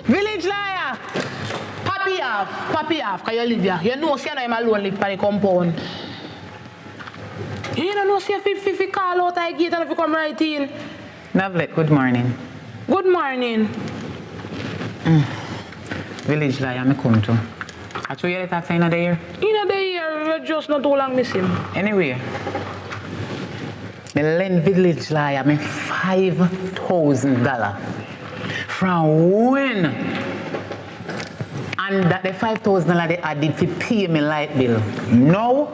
D: Village liar! Papi off, because you live here. You know, see, I'm alone live by the compound. You don't know, see, if you call out the gate and if you come right in.
I: Navlet, good morning.
D: Good morning.
I: Village liar, me come to. I show you the tax in the year?
D: In the year, you're just not too long missing.
I: Anyway, me lend village liar me $5,000. From when? And that the $5,000 they added to pay me light bill. No.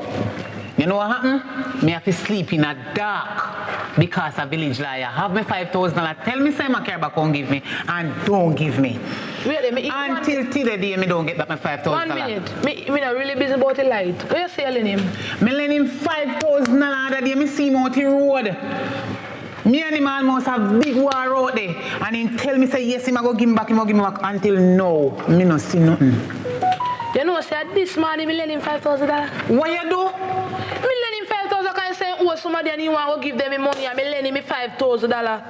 I: You know what happened? Me have to sleep in a dark because a village liar. Have me $5,000. Tell me say my care back won't give me and don't give me.
D: Really,
I: until today me don't get back my $5,000.
D: 1 minute. Me not really busy about the light. Where you selling him?
I: Me lend him $5,000 that day me see him out the road. Me and him almost have big war out there. And he tell me say yes, him I go give him back, until now. Me no see nothing.
D: You know, say this morning me lend him $5,000.
I: What you do?
D: Me lend him $5,000 can say oh somebody and you want to give them money and me lend him $5,000.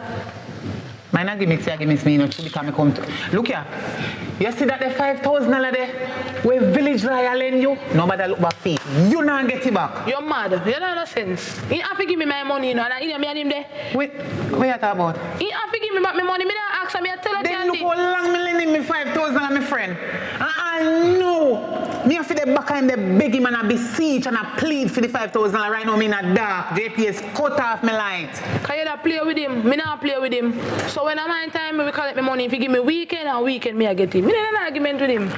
I: Mine not give me me no because me come to. Look here. You see that the $5,000 there where village liar lend you? Nobody look back feet. You not get it back.
D: You're mad. You don't know sense. He have to give me my money, you know, and me and him there.
I: Wait, what you talking about?
D: He have to give me back my money. Me don't ask him, I tell him.
I: Then look how long me lending me $5,000, my friend. No. Me have to the back and the beg him and I beseech and I plead for the $5,000 right now. Me in a dark. JPS cut off my light.
D: Can you not play with him? Me not play with him. So when I'm in time, we collect my money. If he give me weekend me I get him. Me not an argument with him.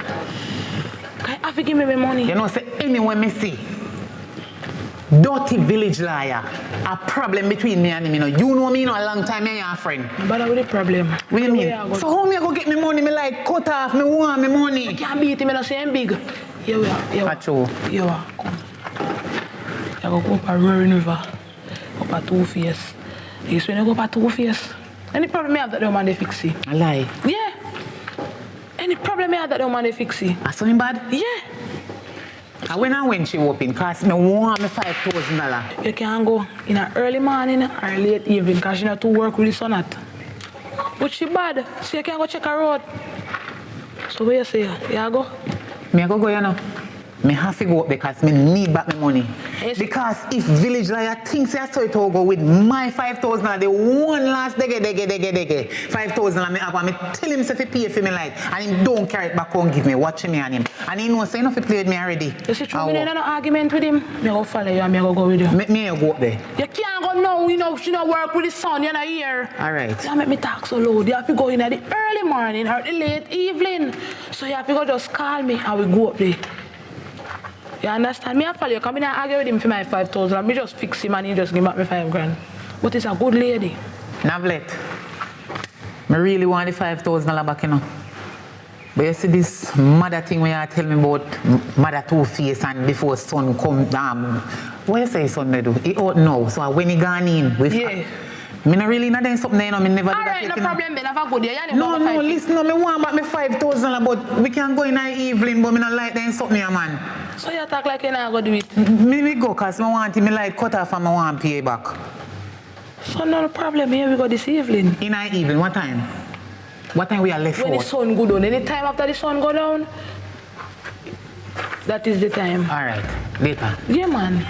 D: I have to give me my money.
I: You know, say anyway me see. Dirty village liar. A problem between me and him, you know. You know me, you know, a long time, me and your friend.
D: But with the problem.
I: What do you mean? So how me I go get me money? Me like cut off, me want me money.
D: You can't beat him, I say him big. Here we are.
I: Pacho.
D: Here we are. Come. You go up a roaring river. Up a Two-Face. Yes, when you go up a Two-Face. Any problem you have that the man they fix it.
I: A lie.
D: Yeah. Any problem you have that the man they fix it.
I: That's something bad?
D: Yeah.
I: And when she open, because me want me $5,000.
D: You can go in an early morning or late evening because she not to work with the sun at. But she bad, so you can go check her out. So where you say? You go?
I: Me I go you know. Me have to go up because me need back my money.
D: Yes.
I: Because if Village Liar thinks I saw it all go with my 5,000 and the one last dege 5,000 and me have and me tell him if he pay for me like and him don't carry it back home give me, watch me and him. And he knows so enough he played me already.
D: You see, true, me in an argument with him, me go follow you and me go with you.
I: Me go up there.
D: You can't go now, you know, she don't work with the sun, you're not here.
I: Alright.
D: You make me talk so loud. You have to go in at the early morning or the late evening. So you have to go just call me and we go up there. You understand? Me I follow you, come in and argue with him for my 5,000 and me just fix him and he just give back me 5 grand. But it's a good lady.
I: Navlet, I really want the 5,000 back, you know. But you see this mother thing when you tell me about mother two-face and before son come down. What you say son they do? He out now. So when he gone in, with me not really not doing something, you know, me never do that.
D: Alright, no problem, Ben. Have a good day.
I: No, listen, no, me want back me 5,000, but we can go in the evening, but me not like doing something, man.
D: So you talk like you not go do it?
I: Me go, because I want me light cut off and I want pay back.
D: So no problem, here we go this evening.
I: In the evening, what time? What time we are left for?
D: When the sun go down. Any time after the sun go down, that is the time.
I: Alright, later.
D: Yeah, man.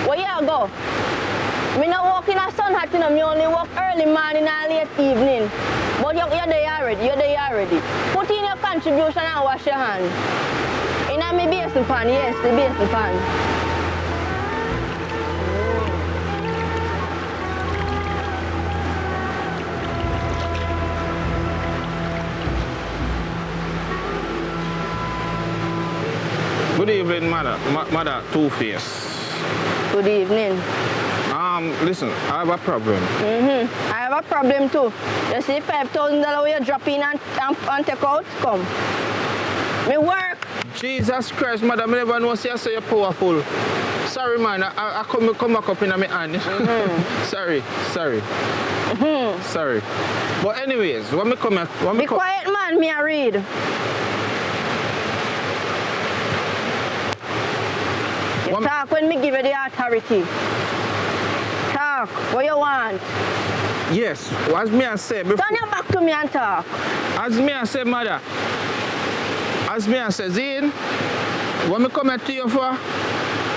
F: Where you go? Me not walk in a sun hat, you know, me only walk early morning and late evening. But you're there already. Put in your contribution and wash your hand. In a me basin pan, yes, the basin pan.
C: Good evening, Mother Two-Face.
F: Good evening.
C: Listen, I have a problem.
F: I have a problem too. You see $5,000 you drop in and take out? Come. Me work.
C: Jesus Christ, Mother, I never know say you're powerful. Sorry, man, I come back up in my hand. Sorry. Sorry. But anyways, when me come here...
F: Be quiet, man, me a read. You talk when me give you the authority. Talk, what you want?
C: Yes, as me I say before...
F: Turn your back to me and talk.
C: As me I say, Mother, as me I say, Zane, what me come here to you for?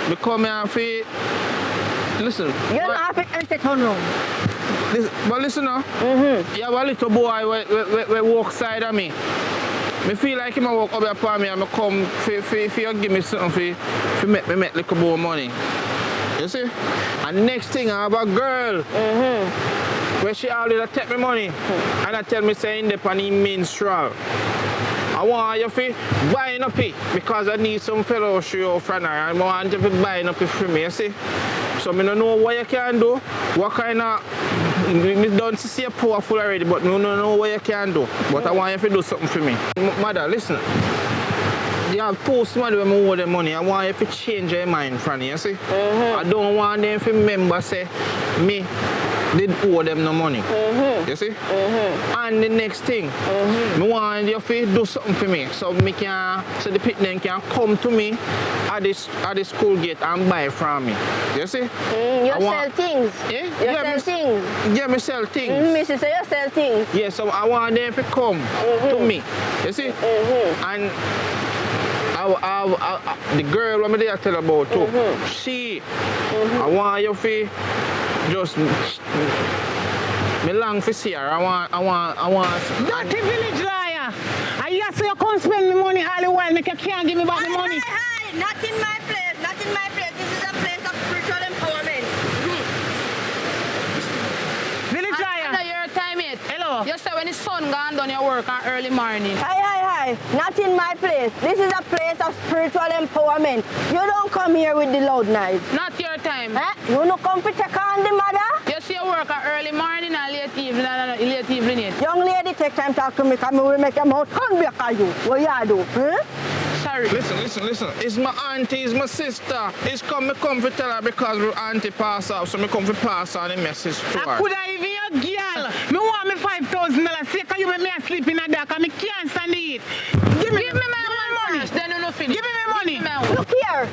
C: Me come here for... Listen.
F: You don't have to enter turn round.
C: But listen now, you have a little boy who walk side of me. Me feel like him walk up here for me and me come for you give me something for make me make little more money. You see? And next thing I have a girl where she always take me money and I tell me say in the pani minstrel. I want you to buy up it because I need some fellow show from her and I want you to buy up it for me, you see? So I don't know what you can do, what kind of... I don't see you powerful already, but I don't know what you can do. But I want you to do something for me. Mother, listen. You have two somebody when I owe them money. I want you to change your mind, Franny, you see? I don't want them to remember, say, me did owe them no money. You see? And the next thing, I want you to do something for me. So the people can come to me at the school gate and buy from me. You see?
F: You sell things.
C: Eh?
F: You sell things.
C: Yeah, me sell things.
F: Me say you sell things.
C: Yeah, so I want them to come to me. You see? And the girl what I tell about too, she, I want you to just, me long to see her. I want.
I: Dirty Village Liar! I just say you come spend the money all the while, make you can't give me back the money.
F: Hi, not in my place, not in my place. This is a place of spiritual empowerment.
I: Village Liar!
D: I know your time yet.
I: Hello?
D: You say when the sun gone down, you work on early morning.
F: Hi. Not in my place. This is a place of spiritual empowerment. You don't come here with the loud noise.
D: Not your time.
F: You don't come to check on the mother?
D: You see you work on early morning and late evening and late evening yet.
F: Young lady, take time to talk to me because I will make your mouth come back on you. What you do?
D: Sorry,
C: sorry. Listen. It's my auntie, it's my sister. It's come to tell her because her auntie passed out, so me come to pass on the message to her.
I: I could have even your girl. Me want me $5,000. Say, can you make me sleep in a dark and me can't stand it. Give me my money.
F: Then you no finish.
I: Give me my money.
F: Look here.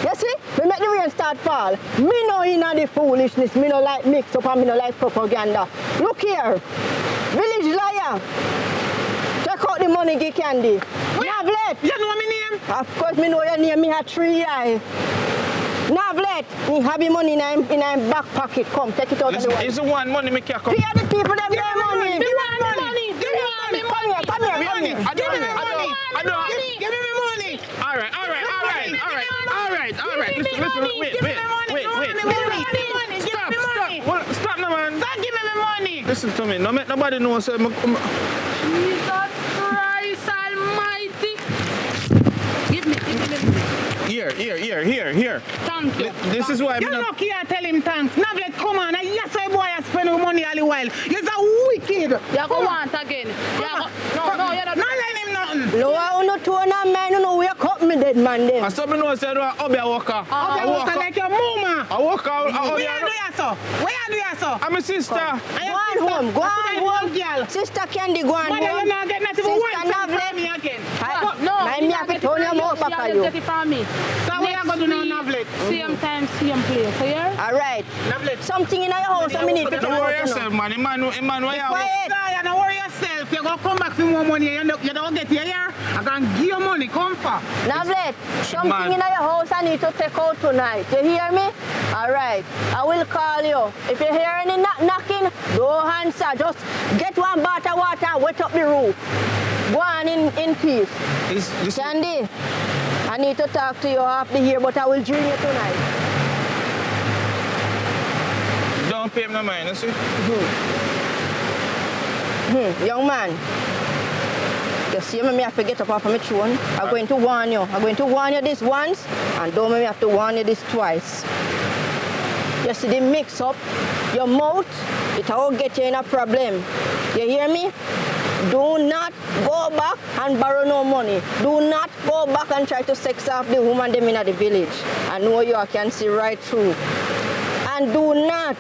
F: You see? We make the rain start fall. Me no in the foolishness. Me no like mix up and me no like propaganda. Look here. Village liar. Check out the money, give candy. Navlet.
I: You know my name?
F: Of course, me know your name. Me have 3 eye. Navlet. Me have the money in my back pocket. Come, take it out of the way.
C: It's the one money me can't come.
F: Pay the people that their money.
I: Give me my money. Give me my money.
F: Come here.
I: Give me my money. Give me my money.
C: All right. Listen, wait. Stop now, man.
I: Don't give me my money.
C: Listen to me. No make nobody know. So
D: Jesus Christ Almighty. Give me.
C: Here.
D: Thank you.
C: This is why
I: You look here, tell him thanks. Navlet, come on. Yes, I boy, I spend money all the while. You're a wicked.
D: You go want again. No, you're not.
I: Not let him nothing.
F: No, I don't know two man. You know we are cut me dead man then.
C: I saw me know say I'll be a worker.
I: I walk like your mama.
C: I walk out.
I: Where you do that, sir? Where you do that, sir?
C: I'm a sister.
F: Go on home.
I: Girl.
F: Sister Candy, go on
I: Mother,
F: home.
I: you're not getting nothing but
F: Sister
I: one from
F: Navlet.
I: me again.
F: I me have to turn your mouth back at you.
D: Get it from me.
I: So what you going to do now, Navlet?
D: Same time, same place. So here?
F: All right.
I: Navlet.
F: Something in your house I need to
C: Don't
F: turn
C: worry
F: out to know.
C: yourself, man. Emmanuel,
F: Quiet.
I: You don't worry yourself. You're going to come back for more money. You don't get here. I'm going to give you money. Come for.
F: Navlet, something in your house I need to take out tonight. You hear me? All right. I will call you. If you hear any knocking, don't answer. Just get one bottle of water and wet up the roof. Go on in peace. Candy, I need to talk to you after here, but I will dream you tonight.
C: don't pay him no mind, you see?
F: Young man, you see me have to get up off of my throne. I'm going to warn you. I'm going to warn you this once, and don't make me have to warn you this twice. You see the mix up, your mouth, it will get you in a problem. You hear me? Do not go back and borrow no money. Do not go back and try to sex off the woman them in the village. I know you can see right through. And do not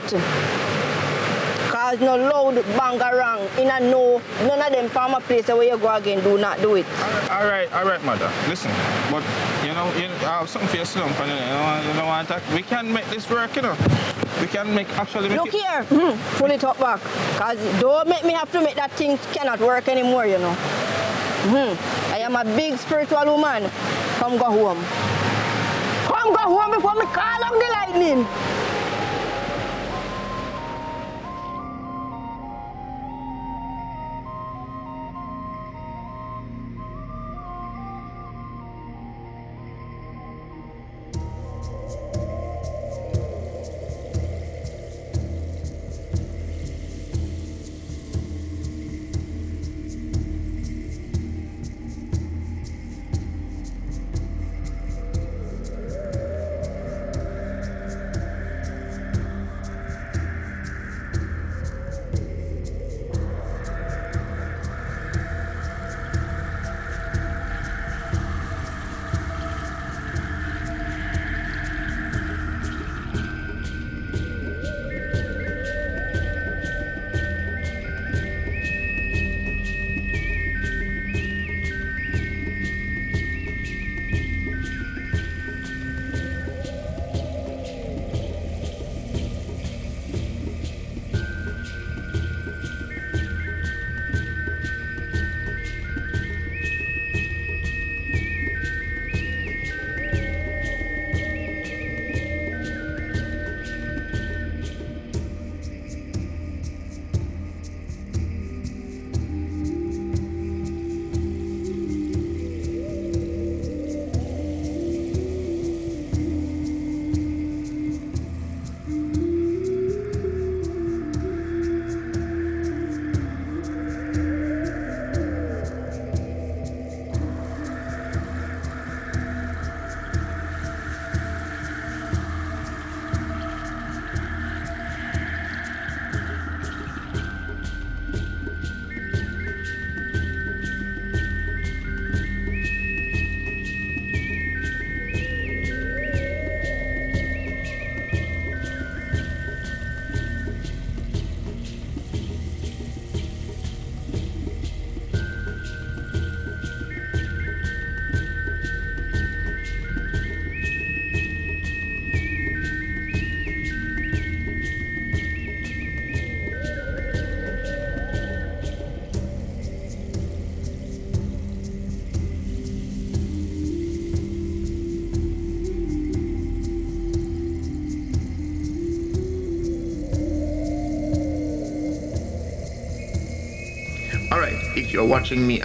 F: cause no loud bangarang in a none of them farmer places where you go again. Do not do it.
C: All right, mother. Listen, but you know, I have something for your slump, and you don't want to. We can make this work, you know. We can actually make
F: Look
C: it.
F: here, pull it up back. Cause don't make me have to make that thing cannot work anymore, you know. I am a big spiritual woman. Come go home. Come go home before me call up the lightning.
A: if you're watching me,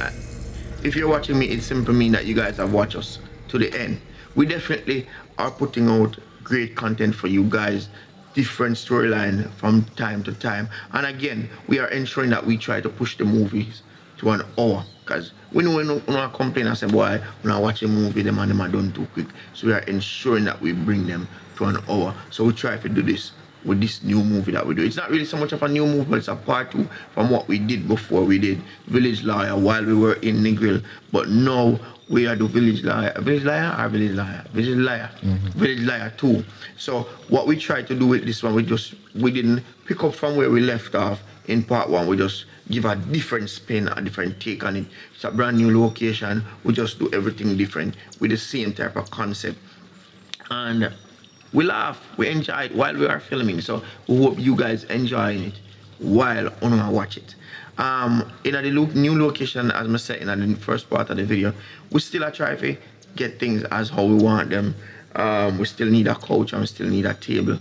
A: it simply means that you guys have watched us to the end. We definitely are putting out great content for you guys, different storyline from time to time. And again, we are ensuring that we try to push the movies to an hour. Because we know when we complain and say, boy, when I watch a movie, them and them are done too quick. So we are ensuring that we bring them to an hour. So we try to do this with this new movie that we do. It's not really so much of a new movie, but it's a part 2 from what we did before. We did Village Lawyer while we were in Negril, but now we are the Village Liar. Village Liar or Village Liar? Village Liar. Village Liar 2. So what we tried to do with this one, we didn't pick up from where we left off in part 1. We just give a different spin, a different take on it. It's a brand new location. We just do everything different with the same type of concept. And we laugh, we enjoy it while we are filming. So we hope you guys enjoying it while on watch it. In the new location, as I said in the first part of the video, we still are trying to get things as how we want them. We still need a couch and we still need a table.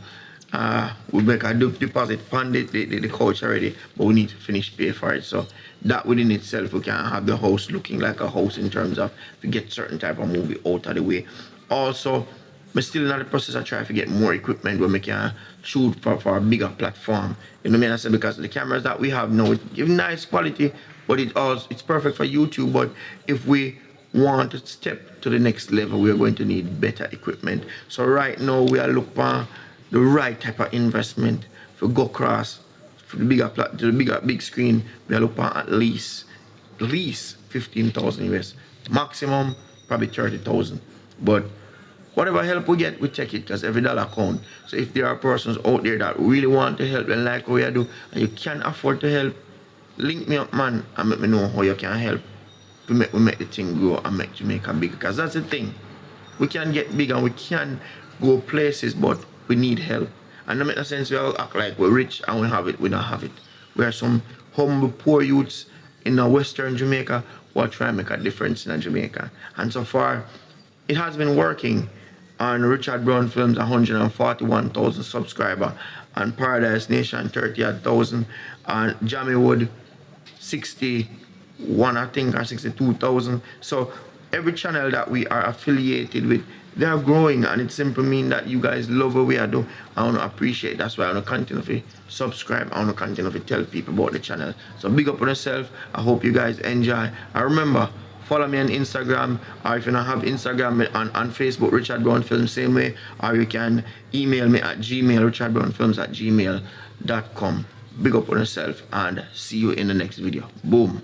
A: We make a deposit on the couch already, but we need to finish pay for it. So that within itself, we can have the house looking like a house in terms of to get certain type of movie out of the way. Also, we're still in the process of trying to get more equipment where we can shoot for a bigger platform. You know what I mean? Because the cameras that we have now, it give nice quality, but it's perfect for YouTube. But if we want to step to the next level, we're going to need better equipment. So right now we are looking for the right type of investment for go across for the big screen. We are looking for at least 15,000 US, maximum probably 30,000. But whatever help we get, we take it because every dollar counts. So if there are persons out there that really want to help and like what we do, and you can't afford to help, link me up, man, and let me know how you can help. We make the thing grow and make Jamaica big. Because that's the thing. We can get big and we can go places, but we need help. And it makes no sense we all act like we're rich and we have it. We don't have it. We are some humble, poor youths in Western Jamaica who are trying to make a difference in Jamaica. And so far, it has been working. On Richard Brown Films, 141,000 subscribers, and Paradise Nation 30,000, and Jamiewood 61, I think, or 62,000. So every channel that we are affiliated with, they are growing, and it simply means that you guys love what we are doing. I want to appreciate. That's why I want to continue to subscribe. I want to continue to tell people about the channel. So big up on yourself. I hope you guys enjoy. And remember, follow me on Instagram, or if you don't have Instagram, on Facebook, Richard Brown Films, same way. Or you can email me at Gmail, richardbrownfilms@gmail.com. Big up on yourself, and see you in the next video. Boom.